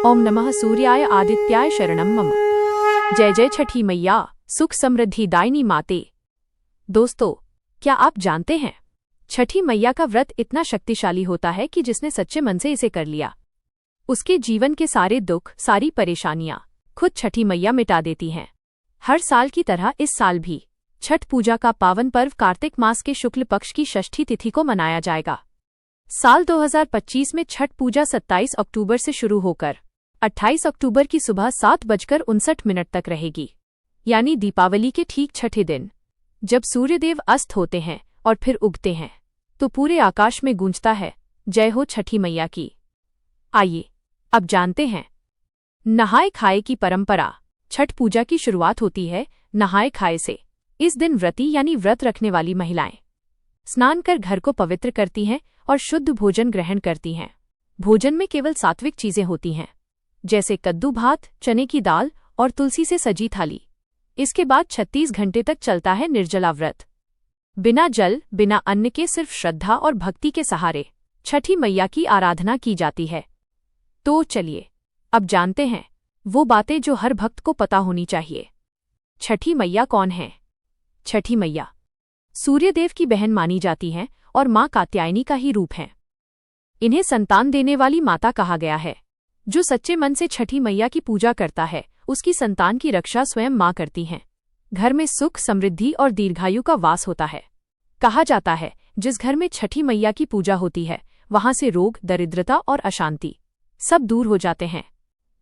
ओम नमः सूर्याय आदित्याय शरणं मम। जय जय छठी मैया, सुख समृद्धि दायिनी माते। दोस्तों, क्या आप जानते हैं, छठी मैया का व्रत इतना शक्तिशाली होता है कि जिसने सच्चे मन से इसे कर लिया, उसके जीवन के सारे दुख, सारी परेशानियां खुद छठी मैया मिटा देती हैं। हर साल की तरह इस साल भी छठ पूजा का पावन पर्व कार्तिक मास के शुक्ल पक्ष की षष्ठी तिथि को मनाया जाएगा। साल 2025 में छठ पूजा 27 अक्टूबर से शुरू होकर 28 अक्टूबर की सुबह 7:59 तक रहेगी, यानी दीपावली के ठीक छठे दिन, जब सूर्यदेव अस्त होते हैं और फिर उगते हैं, तो पूरे आकाश में गूंजता है जय हो छठी मैया की। आइए अब जानते हैं, नहाए खाए की परंपरा। छठ पूजा की शुरुआत होती है नहाए खाए से। इस दिन व्रती यानी व्रत रखने वाली महिलाएं स्नान कर घर को पवित्र करती हैं और शुद्ध भोजन ग्रहण करती हैं। भोजन में केवल सात्विक चीजें होती हैं, जैसे कद्दू भात, चने की दाल और तुलसी से सजी थाली। इसके बाद 36 घंटे तक चलता है निर्जला व्रत। बिना जल, बिना अन्न के सिर्फ श्रद्धा और भक्ति के सहारे छठी मैया की आराधना की जाती है। तो चलिए अब जानते हैं वो बातें जो हर भक्त को पता होनी चाहिए। छठी मैया कौन है? छठी मैया सूर्यदेव की बहन मानी जाती हैं और माँ कात्यायनी का ही रूप हैं। इन्हें संतान देने वाली माता कहा गया है। जो सच्चे मन से छठी मैया की पूजा करता है, उसकी संतान की रक्षा स्वयं माँ करती हैं। घर में सुख, समृद्धि और दीर्घायु का वास होता है। कहा जाता है, जिस घर में छठी मैया की पूजा होती है, वहां से रोग, दरिद्रता और अशांति सब दूर हो जाते हैं।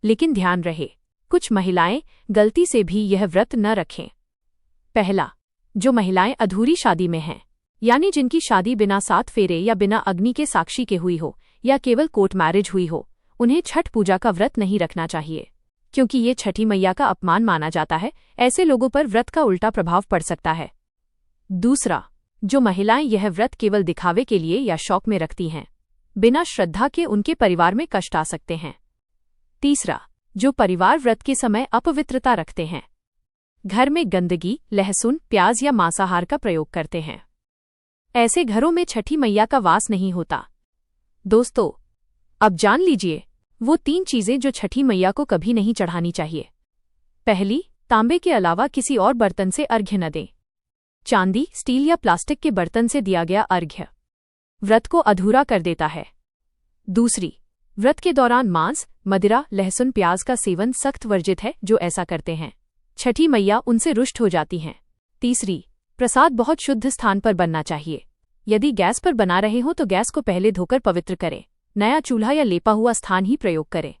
लेकिन ध्यान रहे, कुछ महिलाएं गलती से भी यह व्रत न रखें। पहला, जो महिलाएं अधूरी शादी में हैं, यानी जिनकी शादी बिना 7 फेरे या बिना अग्नि के साक्षी के हुई हो या केवल कोर्ट मैरिज हुई हो, उन्हें छठ पूजा का व्रत नहीं रखना चाहिए, क्योंकि ये छठी मैया का अपमान माना जाता है। ऐसे लोगों पर व्रत का उल्टा प्रभाव पड़ सकता है। दूसरा, जो महिलाएं यह व्रत केवल दिखावे के लिए या शौक में रखती हैं, बिना श्रद्धा के उनके परिवार में कष्ट आ सकते हैं। तीसरा, जो परिवार व्रत के समय अपवित्रता रखते हैं, घर में गंदगी, लहसुन, प्याज या मांसाहार का प्रयोग करते हैं, ऐसे घरों में छठी मैया का वास नहीं होता। दोस्तों, अब जान लीजिए वो 3 चीजें जो छठी मैया को कभी नहीं चढ़ानी चाहिए। पहली, तांबे के अलावा किसी और बर्तन से अर्घ्य न दें। चांदी, स्टील या प्लास्टिक के बर्तन से दिया गया अर्घ्य व्रत को अधूरा कर देता है। दूसरी, व्रत के दौरान मांस, मदिरा, लहसुन, प्याज का सेवन सख्त वर्जित है। जो ऐसा करते हैं, छठी मैया उनसे रुष्ट हो जाती हैं। तीसरी, प्रसाद बहुत शुद्ध स्थान पर बनना चाहिए। यदि गैस पर बना रहे हो तो गैस को पहले धोकर पवित्र करें। नया चूल्हा या लेपा हुआ स्थान ही प्रयोग करें।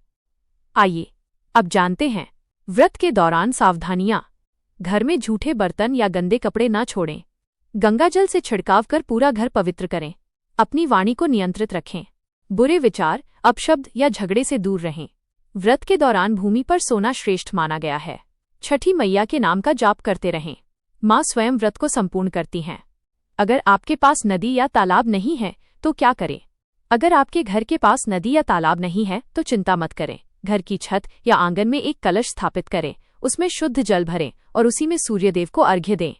आइए अब जानते हैं व्रत के दौरान सावधानियां। घर में झूठे बर्तन या गंदे कपड़े न छोड़ें। गंगाजल से छिड़काव कर पूरा घर पवित्र करें। अपनी वाणी को नियंत्रित रखें। बुरे विचार, अपशब्द या झगड़े से दूर रहें। व्रत के दौरान भूमि पर सोना श्रेष्ठ माना गया है। छठी मैया के नाम का जाप करते रहें। माँ स्वयं व्रत को संपूर्ण करती हैं। अगर आपके पास नदी या तालाब नहीं है तो क्या करें? अगर आपके घर के पास नदी या तालाब नहीं है तो चिंता मत करें। घर की छत या आंगन में एक कलश स्थापित करें, उसमें शुद्ध जल भरें और उसी में सूर्यदेव को अर्घ्य दें।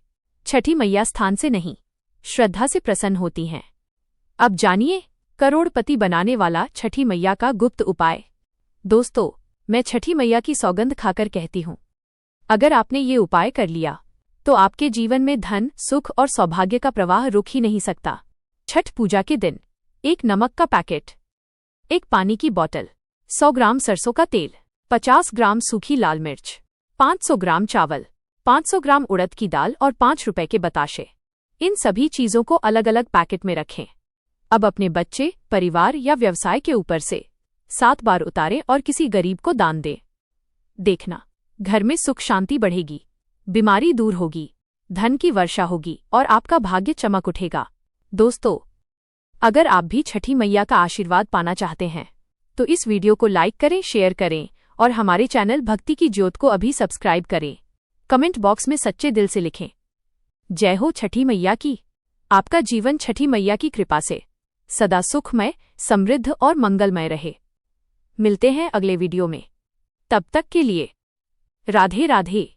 छठी मैया स्थान से नहीं, श्रद्धा से प्रसन्न होती हैं। अब जानिए करोड़पति बनाने वाला छठी मैया का गुप्त उपाय। दोस्तों, मैं छठी मैया की सौगंध खाकर कहती हूँ, अगर आपने ये उपाय कर लिया तो आपके जीवन में धन, सुख और सौभाग्य का प्रवाह रुक ही नहीं सकता। छठ पूजा के दिन 1 नमक का पैकेट, 1 पानी की बोतल, 100 ग्राम सरसों का तेल, 50 ग्राम सूखी लाल मिर्च, 500 ग्राम चावल, 500 ग्राम उड़द की दाल और 5 रुपए के बताशे। इन सभी चीजों को अलग अलग पैकेट में रखें। अब अपने बच्चे, परिवार या व्यवसाय के ऊपर से 7 बार उतारें और किसी गरीब को दान दें। देखना, घर में सुख शांति बढ़ेगी, बीमारी दूर होगी, धन की वर्षा होगी और आपका भाग्य चमक उठेगा। दोस्तों, अगर आप भी छठी मैया का आशीर्वाद पाना चाहते हैं तो इस वीडियो को लाइक करें, शेयर करें और हमारे चैनल भक्ति की ज्योत को अभी सब्सक्राइब करें। कमेंट बॉक्स में सच्चे दिल से लिखें, जय हो छठी मैया की। आपका जीवन छठी मैया की कृपा से सदा सुखमय, समृद्ध और मंगलमय रहे। मिलते हैं अगले वीडियो में। तब तक के लिए राधे राधे।